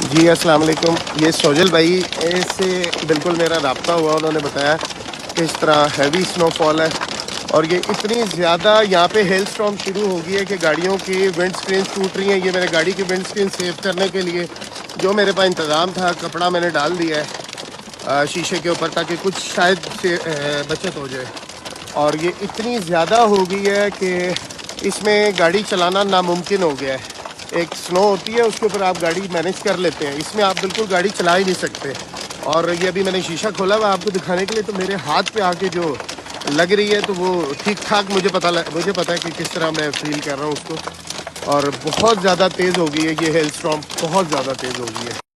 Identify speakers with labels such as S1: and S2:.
S1: जी अस्सलाम वालेकुम। ये सोजल भाई से बिल्कुल मेरा रब्ता हुआ, उन्होंने बताया कि इस तरह हैवी स्नोफॉल है और ये इतनी ज़्यादा यहाँ पे हेल स्टॉर्म शुरू हो गई है कि गाड़ियों की विंड स्क्रीन टूट रही हैं। ये मेरे गाड़ी की विंड स्क्रीन सेव करने के लिए जो मेरे पास इंतज़ाम था, कपड़ा मैंने डाल दिया है शीशे के ऊपर, ताकि कुछ शायद से बचत हो जाए। और ये इतनी ज़्यादा हो गई है कि इसमें गाड़ी चलाना नामुमकिन हो गया है। एक स्नो होती है, उसके ऊपर आप गाड़ी मैनेज कर लेते हैं, इसमें आप बिल्कुल गाड़ी चला ही नहीं सकते। और ये अभी मैंने शीशा खोला हुआ आपको दिखाने के लिए, तो मेरे हाथ पे आके जो लग रही है तो वो ठीक ठाक मुझे पता है कि किस तरह मैं फील कर रहा हूँ उसको। और बहुत ज़्यादा तेज़ हो गई है ये हेल स्टॉर्म, बहुत ज़्यादा तेज़ हो गई है।